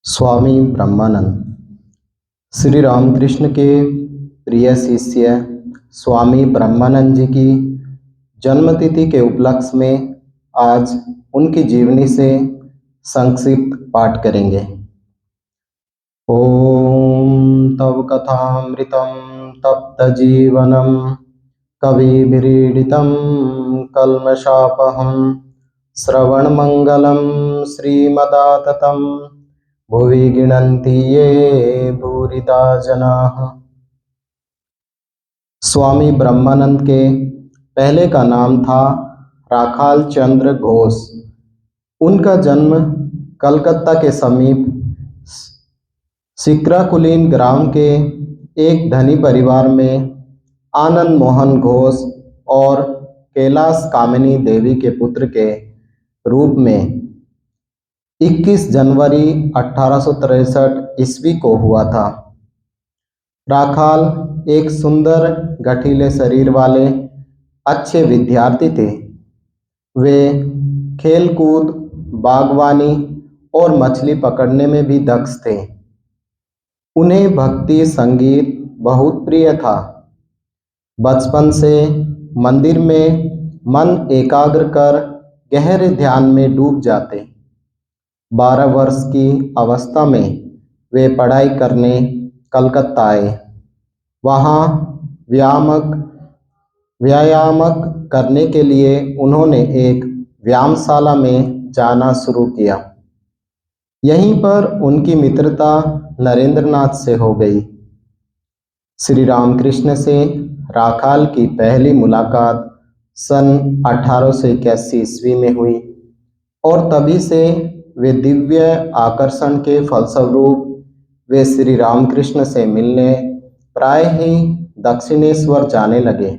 स्वामी ब्रह्मानंद श्री रामकृष्ण के प्रिय शिष्य स्वामी ब्रह्मानंद जी की जन्मतिथि के उपलक्ष्य में आज उनकी जीवनी से संक्षिप्त पाठ करेंगे। ओम तव कथामृतं तप्त जीवनम कविभिरीडितं कल्मषापहं श्रवणमंगलं श्रीमदाततं भुवि गिणन्ति ये भूरिदा जनाः। स्वामी ब्रह्मानंद के पहले का नाम था राखाल चंद्र घोष। उनका जन्म कलकत्ता के समीप सिकराकुलीन ग्राम के एक धनी परिवार में आनंद मोहन घोष और कैलाश कामिनी देवी के पुत्र के रूप में 21 जनवरी 1863 ईस्वी को हुआ था। राखाल एक सुंदर गठीले शरीर वाले अच्छे विद्यार्थी थे। वे खेलकूद, बागवानी और मछली पकड़ने में भी दक्ष थे। उन्हें भक्ति संगीत बहुत प्रिय था। बचपन से मंदिर में मन एकाग्र कर गहरे ध्यान में डूब जाते। 12 वर्ष की अवस्था में वे पढ़ाई करने कलकत्ता आए। वहाँ व्यायामक करने के लिए उन्होंने एक व्यायामशाला में जाना शुरू किया। यहीं पर उनकी मित्रता नरेंद्रनाथ से हो गई। श्री रामकृष्ण से राखाल की पहली मुलाकात सन 1881 ईस्वी में हुई और तभी से वे दिव्य आकर्षण के फलस्वरूप वे श्री रामकृष्ण से मिलने प्राय ही दक्षिणेश्वर जाने लगे।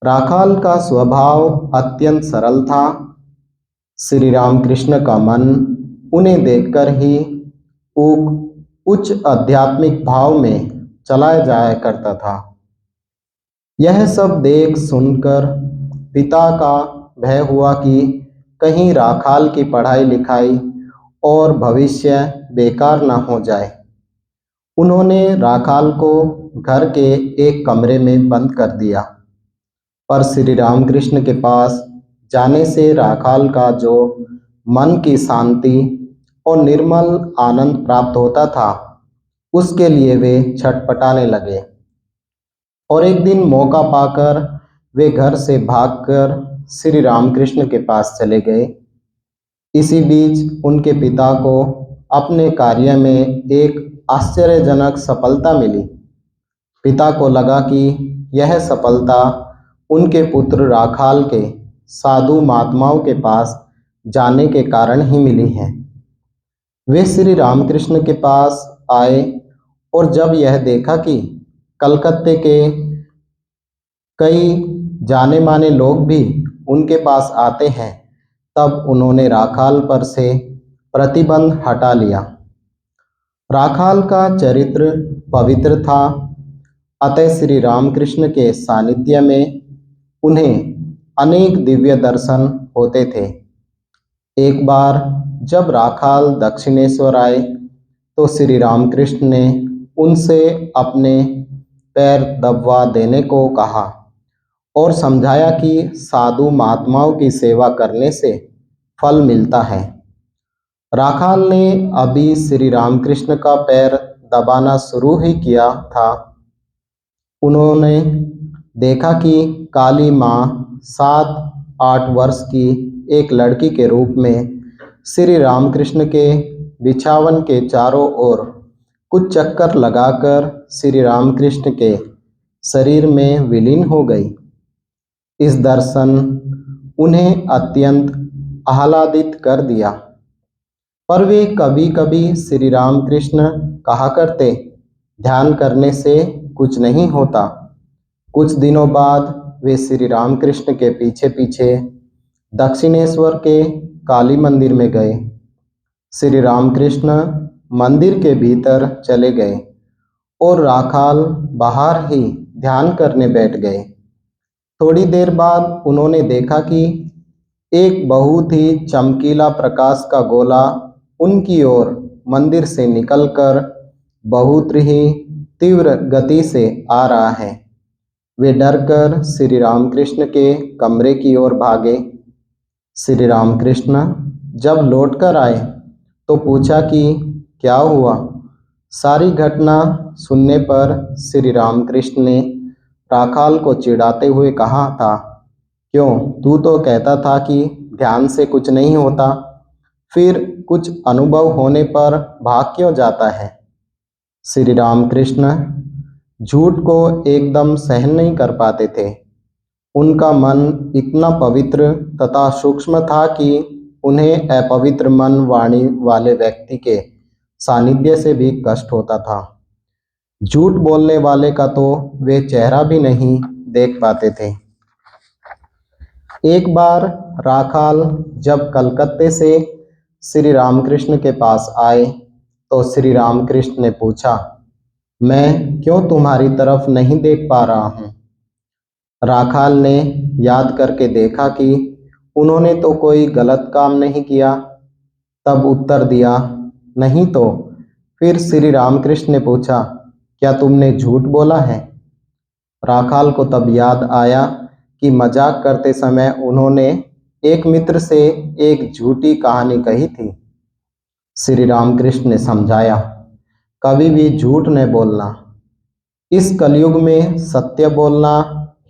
राखाल का स्वभाव अत्यंत सरल था। श्री रामकृष्ण का मन उन्हें देखकर ही उच्च आध्यात्मिक भाव में चला जाया करता था। यह सब देख सुनकर पिता का भय हुआ कि कहीं राखाल की पढ़ाई लिखाई और भविष्य बेकार न हो जाए। उन्होंने राखाल को घर के एक कमरे में बंद कर दिया। पर श्री रामकृष्ण के पास जाने से राखाल का जो मन की शांति और निर्मल आनंद प्राप्त होता था, उसके लिए वे छटपटाने लगे। और एक दिन मौका पाकर वे घर से भागकर श्री रामकृष्ण के पास चले गए। इसी बीच उनके पिता को अपने कार्य में एक आश्चर्यजनक सफलता मिली। पिता को लगा कि यह सफलता उनके पुत्र राखाल के साधु महात्माओं के पास जाने के कारण ही मिली है। वे श्री रामकृष्ण के पास आए और जब यह देखा कि कलकत्ते के कई जाने माने लोग भी उनके पास आते हैं, तब उन्होंने राखाल पर से प्रतिबंध हटा लिया। राखाल का चरित्र पवित्र था, अतः श्री रामकृष्ण के सानिध्य में उन्हें अनेक दिव्य दर्शन होते थे। एक बार जब राखाल दक्षिणेश्वर आए तो श्री रामकृष्ण ने उनसे अपने पैर दबवा देने को कहा और समझाया कि साधु महात्माओं की सेवा करने से फल मिलता है। राखाल ने अभी श्री रामकृष्ण का पैर दबाना शुरू ही किया था, उन्होंने देखा कि काली माँ 7-8 वर्ष की एक लड़की के रूप में श्री रामकृष्ण के बिछावन के चारों ओर कुछ चक्कर लगाकर श्री रामकृष्ण के शरीर में विलीन हो गई। इस दर्शन उन्हें अत्यंत आह्लादित कर दिया। पर वे कभी कभी श्री रामकृष्ण कहा करते, ध्यान करने से कुछ नहीं होता। कुछ दिनों बाद वे श्री रामकृष्ण के पीछे पीछे दक्षिणेश्वर के काली मंदिर में गए। श्री रामकृष्ण मंदिर के भीतर चले गए और राखाल बाहर ही ध्यान करने बैठ गए। थोड़ी देर बाद उन्होंने देखा कि एक बहुत ही चमकीला प्रकाश का गोला उनकी ओर मंदिर से निकलकर बहुत ही तीव्र गति से आ रहा है। वे डरकर श्री रामकृष्ण के कमरे की ओर भागे। श्री रामकृष्ण जब लौटकर आए तो पूछा कि क्या हुआ। सारी घटना सुनने पर श्री रामकृष्ण ने राखाल को चिढ़ाते हुए कहा था, क्यों, तू तो कहता था कि ध्यान से कुछ नहीं होता, फिर कुछ अनुभव होने पर भाग क्यों जाता है। श्री रामकृष्ण झूठ को एकदम सहन नहीं कर पाते थे। उनका मन इतना पवित्र तथा सूक्ष्म था कि उन्हें अपवित्र मन वाणी वाले व्यक्ति के सानिध्य से भी कष्ट होता था। झूठ बोलने वाले का तो वे चेहरा भी नहीं देख पाते थे। एक बार राखाल जब कलकत्ते से श्री रामकृष्ण के पास आए तो श्री रामकृष्ण ने पूछा, मैं क्यों तुम्हारी तरफ नहीं देख पा रहा हूँ। राखाल ने याद करके देखा कि उन्होंने तो कोई गलत काम नहीं किया। तब उत्तर दिया, नहीं तो। फिर श्री रामकृष्ण ने पूछा, क्या तुमने झूठ बोला है। राखाल को तब याद आया कि मजाक करते समय उन्होंने एक मित्र से एक झूठी कहानी कही थी। श्री रामकृष्ण ने समझाया, कभी भी झूठ न बोलना। इस कलयुग में सत्य बोलना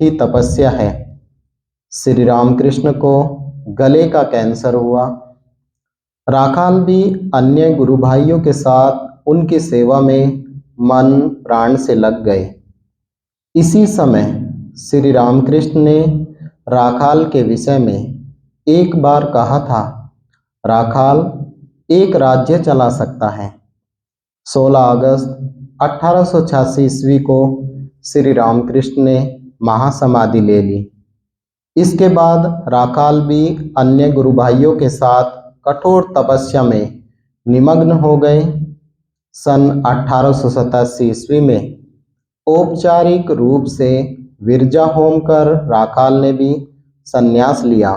ही तपस्या है। श्री रामकृष्ण को गले का कैंसर हुआ। राखाल भी अन्य गुरु भाइयों के साथ उनकी सेवा में मन प्राण से लग गए। इसी समय श्री रामकृष्ण ने राखाल के विषय में एक बार कहा था, राखाल एक राज्य चला सकता है। 16 अगस्त 1886 ईस्वी को श्री रामकृष्ण ने महासमाधि ले ली। इसके बाद राखाल भी अन्य गुरु भाइयों के साथ कठोर तपस्या में निमग्न हो गए। सन 1887 ईस्वी में औपचारिक रूप से विरजा होम कर राखाल ने भी संन्यास लिया।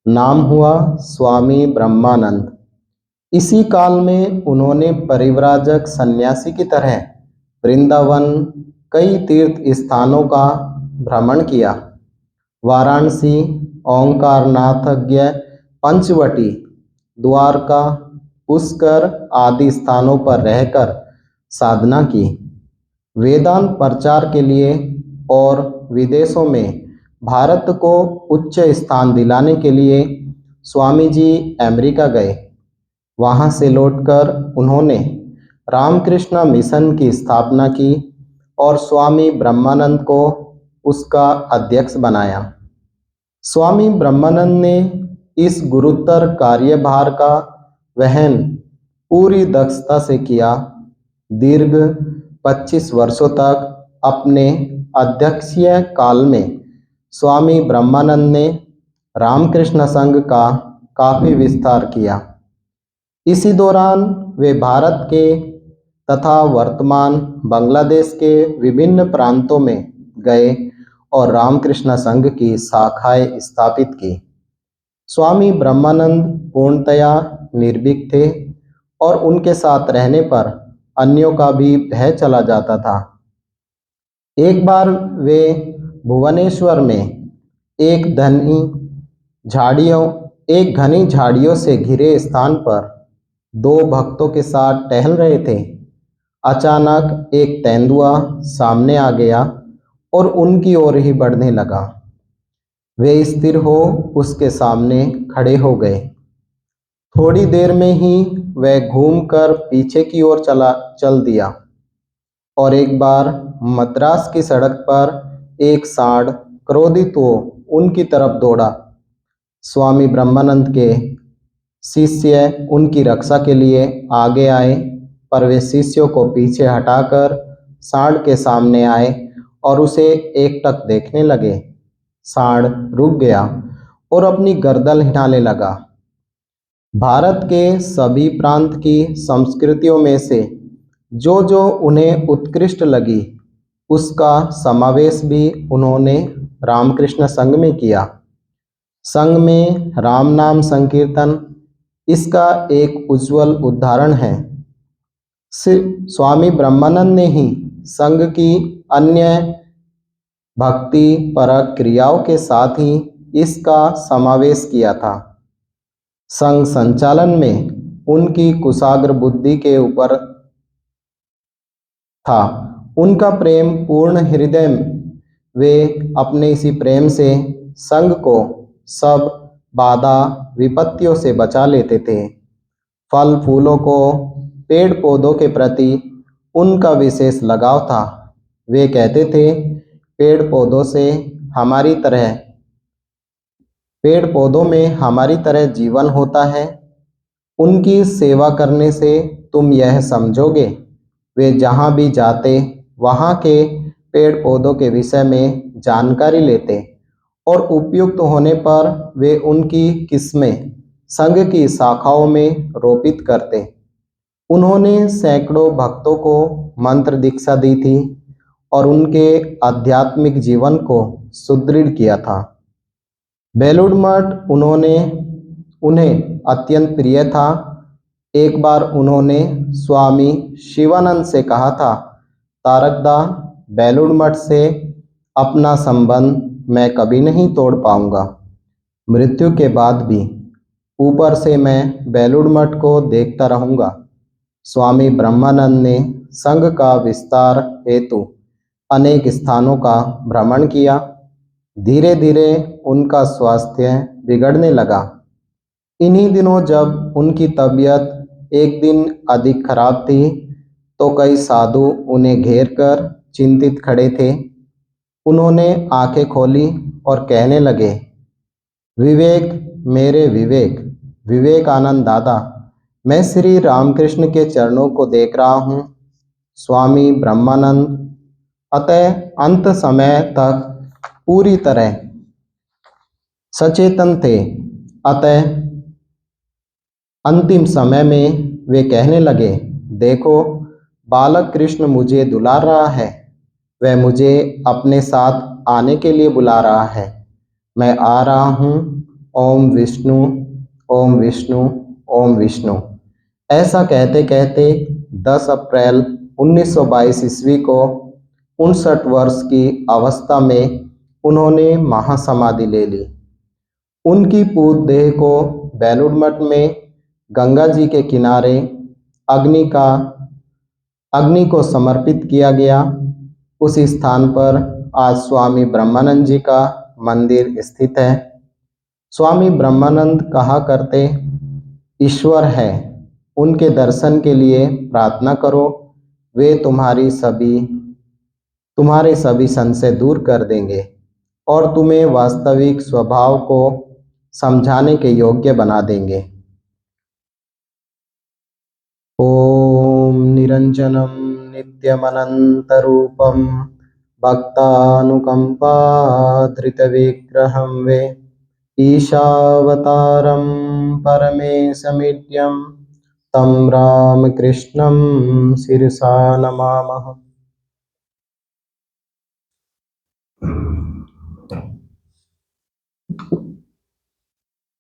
नाम हुआ स्वामी ब्रह्मानंद। इसी काल में उन्होंने परिव्राजक सन्यासी की तरह वृंदावन कई तीर्थ स्थानों का भ्रमण किया। वाराणसी, ओंकारनाथज्ञ, पंचवटी, द्वारका, पुष्कर आदि स्थानों पर रहकर साधना की। वेदांत प्रचार के लिए और विदेशों में भारत को उच्च स्थान दिलाने के लिए स्वामी जी अमेरिका गए। वहां से लौटकर उन्होंने रामकृष्ण मिशन की स्थापना की और स्वामी ब्रह्मानंद को उसका अध्यक्ष बनाया। स्वामी ब्रह्मानंद ने इस गुरुतर कार्यभार का वहन पूरी दक्षता से किया। दीर्घ 25 वर्षों तक अपने अध्यक्षीय काल में स्वामी ब्रह्मानंद ने रामकृष्ण संघ का काफी विस्तार किया। इसी दौरान वे भारत के तथा वर्तमान बांग्लादेश के विभिन्न प्रांतों में गए और रामकृष्ण संघ की शाखाएं स्थापित की। स्वामी ब्रह्मानंद पूर्णतया निर्भीक थे और उनके साथ रहने पर अन्यों का भी भय चला जाता था। एक बार वे भुवनेश्वर में एक घनी झाड़ियों से घिरे स्थान पर 2 भक्तों के साथ टहल रहे थे। अचानक एक तेंदुआ सामने आ गया और उनकी ओर ही बढ़ने लगा। वे स्थिर हो उसके सामने खड़े हो गए। थोड़ी देर में ही वह घूमकर पीछे की ओर चल दिया और एक बार मद्रास की सड़क पर एक सांड क्रोधित हो उनकी तरफ दौड़ा। स्वामी ब्रह्मानंद के शिष्य उनकी रक्षा के लिए आगे आए, पर वे शिष्यों को पीछे हटाकर सांड के सामने आए और उसे एकटक देखने लगे। सांड रुक गया और अपनी गर्दन हिलाने लगा। भारत के सभी प्रांत की संस्कृतियों में से जो उन्हें उत्कृष्ट लगी उसका समावेश भी उन्होंने रामकृष्ण संघ में किया। संघ में राम नाम संकीर्तन इसका एक उज्जवल उदाहरण है। स्वामी ब्रह्मानंद ने ही संघ की अन्य भक्ति परक क्रियाओं के साथ ही इसका समावेश किया था। संघ संचालन में उनकी कुशाग्र बुद्धि के ऊपर था उनका प्रेम पूर्ण हृदय। वे अपने इसी प्रेम से संघ को सब बाधा विपत्तियों से बचा लेते थे। फल फूलों को, पेड़ पौधों के प्रति उनका विशेष लगाव था। वे कहते थे, पेड़ पौधों में हमारी तरह जीवन होता है। उनकी सेवा करने से तुम यह समझोगे। वे जहाँ भी जाते वहाँ के पेड़ पौधों के विषय में जानकारी लेते और उपयुक्त होने पर वे उनकी किस्में संघ की शाखाओं में रोपित करते। उन्होंने सैकड़ों भक्तों को मंत्र दीक्षा दी थी और उनके आध्यात्मिक जीवन को सुदृढ़ किया था। बेलूड़ मठ उन्हें अत्यंत प्रिय था। एक बार उन्होंने स्वामी शिवानंद से कहा था, तारकदा, बेलूड़ मठ से अपना संबंध मैं कभी नहीं तोड़ पाऊंगा। मृत्यु के बाद भी ऊपर से मैं बेलूड़ मठ को देखता रहूंगा। स्वामी ब्रह्मानंद ने संघ का विस्तार हेतु अनेक स्थानों का भ्रमण किया। धीरे धीरे उनका स्वास्थ्य बिगड़ने लगा। इन्हीं दिनों जब उनकी तबीयत एक दिन अधिक खराब थी तो कई साधु उन्हें घेर कर चिंतित खड़े थे। उन्होंने आंखें खोली और कहने लगे, विवेक, मेरे विवेक, विवेकानंद दादा, मैं श्री रामकृष्ण के चरणों को देख रहा हूँ। स्वामी ब्रह्मानंद अतः अंत समय तक पूरी तरह सचेतन थे। अतः अंतिम समय में वे कहने लगे, देखो, बालक कृष्ण मुझे दुलार रहा है। वह मुझे अपने साथ आने के लिए बुला रहा है। मैं आ रहा हूँ। ओम विष्णु, ओम विष्णु, ओम विष्णु। ऐसा कहते कहते 10 अप्रैल 1922 ईस्वी को 59 वर्ष की अवस्था में उन्होंने महासमाधि ले ली। उनकी पूत देह को बेलूड़ मठ में गंगा जी के किनारे अग्नि को समर्पित किया गया। उस स्थान पर आज स्वामी ब्रह्मानंद जी का मंदिर स्थित है। स्वामी ब्रह्मानंद कहा करते, ईश्वर है, उनके दर्शन के लिए प्रार्थना करो। वे तुम्हारे सभी संशय दूर कर देंगे और तुम्हें वास्तविक स्वभाव को समझाने के योग्य बना देंगे। ओम निरंजनम नित्यमनंतरूपम भक्तानुकंपाधृतविग्रहं वे ईशावतारं परमेशमिड्यं तं रामकृष्णं शिरसा नमामः।